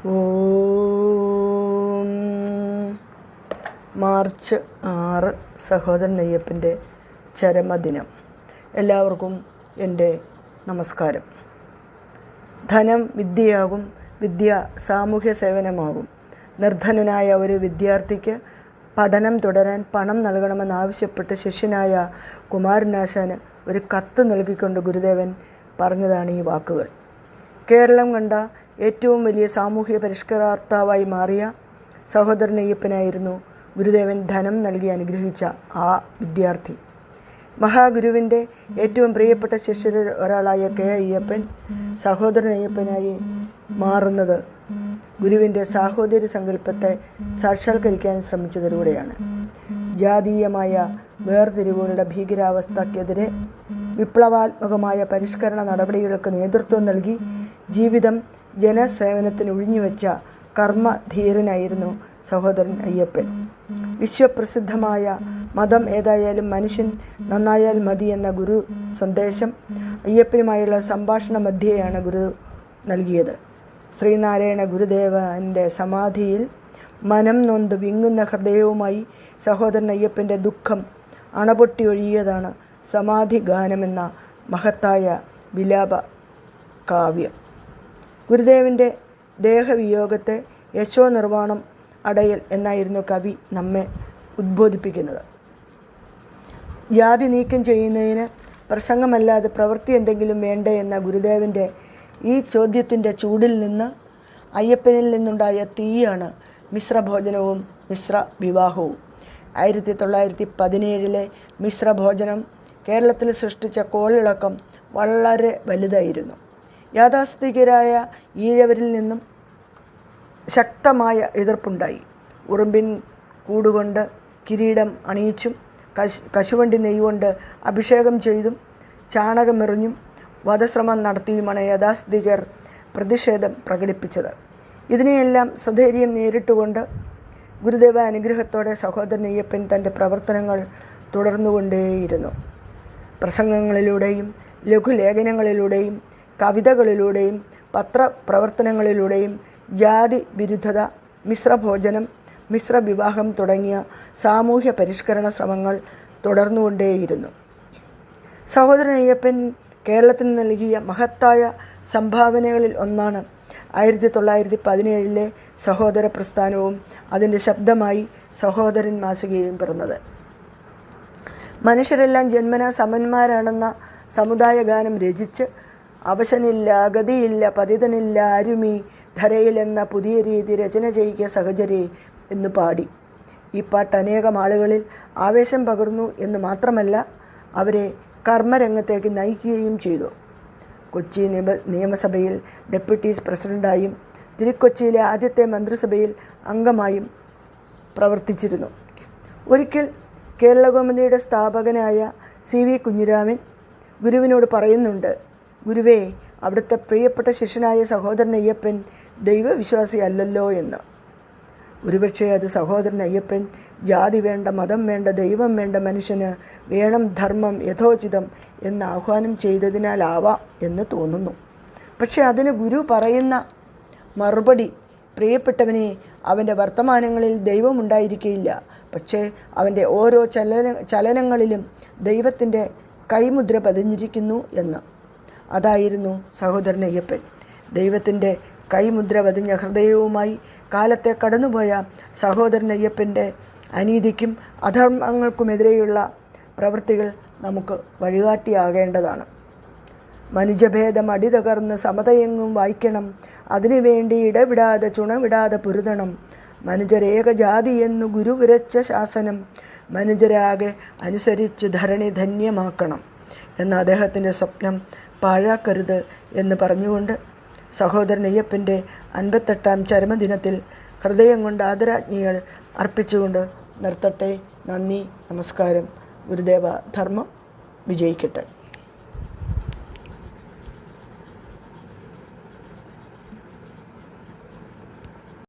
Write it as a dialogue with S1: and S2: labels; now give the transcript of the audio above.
S1: ഓം March 6 സഹോദരൻ അയ്യപ്പൻ്റെ ചരമദിനം. എല്ലാവർക്കും എൻ്റെ നമസ്കാരം. ധനം വിദ്യയാകും, വിദ്യ സാമൂഹ്യ സേവനമാകും. നിർധനനായ ഒരു വിദ്യാർത്ഥിക്ക് പഠനം തുടരാൻ പണം നൽകണമെന്നാവശ്യപ്പെട്ട് ശിഷ്യനായ കുമാരനാശാന് ഒരു കത്ത് നൽകിക്കൊണ്ട് ഗുരുദേവൻ പറഞ്ഞതാണ് ഈ വാക്കുകൾ. കേരളം കണ്ട ഏറ്റവും വലിയ സാമൂഹ്യ പരിഷ്കർത്താവായി മാറിയ സഹോദരൻ അയ്യപ്പനായിരുന്നു ഗുരുദേവൻ ധനം നൽകി അനുഗ്രഹിച്ച ആ വിദ്യാർത്ഥി. മഹാഗുരുവിൻ്റെ ഏറ്റവും പ്രിയപ്പെട്ട ശിഷ്യരിൽ ഒരാളായ കെ അയ്യപ്പൻ സഹോദരൻ അയ്യപ്പനായി മാറുന്നത് ഗുരുവിൻ്റെ സാഹോദര്യ സങ്കല്പത്തെ സാക്ഷാത്കരിക്കാൻ ശ്രമിച്ചതിലൂടെയാണ്. ജാതീയമായ വേർതിരിവുകളുടെ ഭീകരാവസ്ഥക്കെതിരെ വിപ്ലവാത്മകമായ പരിഷ്കരണ നടപടികൾക്ക് നേതൃത്വം നൽകി ജീവിതം ജനസേവനത്തിന് ഒഴിഞ്ഞുവെച്ച കർമ്മധീരനായിരുന്നു സഹോദരൻ അയ്യപ്പൻ. വിശ്വപ്രസിദ്ധമായ മതം ഏതായാലും മനുഷ്യൻ നന്നായാൽ മതി എന്ന ഗുരു സന്ദേശം അയ്യപ്പനുമായുള്ള സംഭാഷണ മധ്യേയാണ് ഗുരു നൽകിയത്. ശ്രീനാരായണ ഗുരുദേവൻ്റെ സമാധിയിൽ മനം നൊന്ത് വിങ്ങുന്ന ഹൃദയവുമായി സഹോദരൻ അയ്യപ്പൻ്റെ ദുഃഖം അണപൊട്ടി ഒഴുകിയതാണ് സമാധി ഗാനമെന്ന മഹത്തായ വിലാപ കാവ്യം. ഗുരുദേവൻ്റെ ദേഹവിയോഗത്തെ യശോനിർവാണം അടയൽ എന്നായിരുന്നു കവി നമ്മെ ഉദ്ബോധിപ്പിക്കുന്നത്. ജാതി നീക്കം ചെയ്യുന്നതിന് പ്രസംഗമല്ലാതെ പ്രവൃത്തി എന്തെങ്കിലും വേണ്ടേ എന്ന ഗുരുദേവൻ്റെ ഈ ചോദ്യത്തിൻ്റെ ചൂടിൽ നിന്ന് അയ്യപ്പനിൽ നിന്നുണ്ടായ തീയാണ് മിശ്രഭോജനവും മിശ്ര വിവാഹവും. 1917 മിശ്രഭോജനം കേരളത്തിൽ സൃഷ്ടിച്ച കോളിളക്കം വളരെ വലുതായിരുന്നു. യാഥാസ്ഥിതികരായ ഈഴവരിൽ നിന്നും ശക്തമായ എതിർപ്പുണ്ടായി. ഉറുമ്പിൻ കൂടുകൊണ്ട് കിരീടം അണിയിച്ചും കശുവണ്ടി നെയ്യുകൊണ്ട് അഭിഷേകം ചെയ്തും ചാണകമെറിഞ്ഞും വധശ്രമം നടത്തിയുമാണ് യാഥാസ്ഥിതികർ പ്രതിഷേധം പ്രകടിപ്പിച്ചത്. ഇതിനെയെല്ലാം സധൈര്യം നേരിട്ടുകൊണ്ട് ഗുരുദേവ അനുഗ്രഹത്തോടെ സഹോദരൻ അയ്യപ്പൻ തൻ്റെ പ്രവർത്തനങ്ങൾ തുടർന്നുകൊണ്ടേയിരുന്നു. പ്രസംഗങ്ങളിലൂടെയും ലഘുലേഖനങ്ങളിലൂടെയും കവിതകളിലൂടെയും പത്രപ്രവർത്തനങ്ങളിലൂടെയും ജാതി വിരുദ്ധത, മിശ്രഭോജനം, മിശ്രവിവാഹം തുടങ്ങിയ സാമൂഹ്യ പരിഷ്കരണ ശ്രമങ്ങൾ തുടർന്നുകൊണ്ടേയിരുന്നു. സഹോദരൻ അയ്യപ്പൻ കേരളത്തിന് നൽകിയ മഹത്തായ സംഭാവനകളിൽ ഒന്നാണ് 1917 സഹോദര പ്രസ്ഥാനവും അതിൻ്റെ ശബ്ദമായി സഹോദരൻ മാസികയും പിറന്നത്. മനുഷ്യരെല്ലാം ജന്മനാ സമന്മാരാണെന്ന സമുദായ ഗാനം രചിച്ച് അവശനില്ല, ഗതിയില്ല, പതിതനില്ല, അരുമി ധരയിലെന്ന പുതിയ രീതി രചന ചെയ്യുക സഹചരി എന്ന് പാടി. ഈ പാട്ട് അനേകം ആളുകളിൽ ആവേശം പകർന്നു എന്ന് മാത്രമല്ല, അവരെ കർമ്മരംഗത്തേക്ക് നയിക്കുകയും ചെയ്തു. കൊച്ചി നിയമസഭയിൽ ഡെപ്യൂട്ടി പ്രസിഡൻ്റായും തിരുക്കൊച്ചിയിലെ ആദ്യത്തെ മന്ത്രിസഭയിൽ അംഗമായും പ്രവർത്തിച്ചിരുന്നു. ഒരിക്കൽ കേരളകൗമുദിയുടെ സ്ഥാപകനായ CV കുഞ്ഞിരാമൻ ഗുരുവിനോട് പറയുന്നുണ്ട്, ഗുരുവേ, അവിടുത്തെ പ്രിയപ്പെട്ട ശിഷ്യനായ സഹോദരൻ അയ്യപ്പൻ ദൈവവിശ്വാസിയല്ലല്ലോ എന്ന്. ഒരുപക്ഷെ അത് സഹോദരൻ അയ്യപ്പൻ ജാതി വേണ്ട, മതം വേണ്ട, ദൈവം വേണ്ട, മനുഷ്യന് വേണം ധർമ്മം യഥോചിതം എന്ന് ആഹ്വാനം ചെയ്തതിനാലാവാം എന്ന് തോന്നുന്നു. പക്ഷെ അതിന് ഗുരു പറയുന്ന മറുപടി, പ്രിയപ്പെട്ടവനെ, അവൻ്റെ വർത്തമാനങ്ങളിൽ ദൈവമുണ്ടായിരിക്കുകയില്ല, പക്ഷേ അവൻ്റെ ഓരോ ചലനങ്ങളിലും ദൈവത്തിൻ്റെ കൈമുദ്ര പതിഞ്ഞിരിക്കുന്നു എന്ന്. അതായിരുന്നു സഹോദരൻ അയ്യപ്പൻ. ദൈവത്തിൻ്റെ കൈമുദ്ര പതിഞ്ഞ ഹൃദയവുമായി കാലത്തെ കടന്നുപോയ സഹോദരൻ അയ്യപ്പൻ്റെ അനീതിക്കും അധർമ്മങ്ങൾക്കുമെതിരെയുള്ള പ്രവൃത്തികൾ നമുക്ക് വഴികാട്ടിയാകേണ്ടതാണ്. മനുജഭേദം അടിതകർന്ന് സമതയെങ്ങും വായിക്കണം, അതിനുവേണ്ടി ഇടവിടാതെ ചുണവിടാതെ പൊരുതണം. മനുജരേക ജാതി എന്നു ഗുരു വിരച്ച ശാസനം മനുജരാകെ അനുസരിച്ച് ധരണി ധന്യമാക്കണം എന്ന അദ്ദേഹത്തിൻ്റെ സ്വപ്നം പാഴാക്കരുത് എന്ന് പറഞ്ഞുകൊണ്ട് സഹോദരൻ അയ്യപ്പൻ്റെ 58ാം ചരമദിനത്തിൽ ഹൃദയം കൊണ്ട് ആദരാജ്ഞികൾ അർപ്പിച്ചുകൊണ്ട് നിർത്തട്ടെ. നന്ദി, നമസ്കാരം. ഗുരുദേവ ധർമ്മം വിജയിക്കട്ടെ.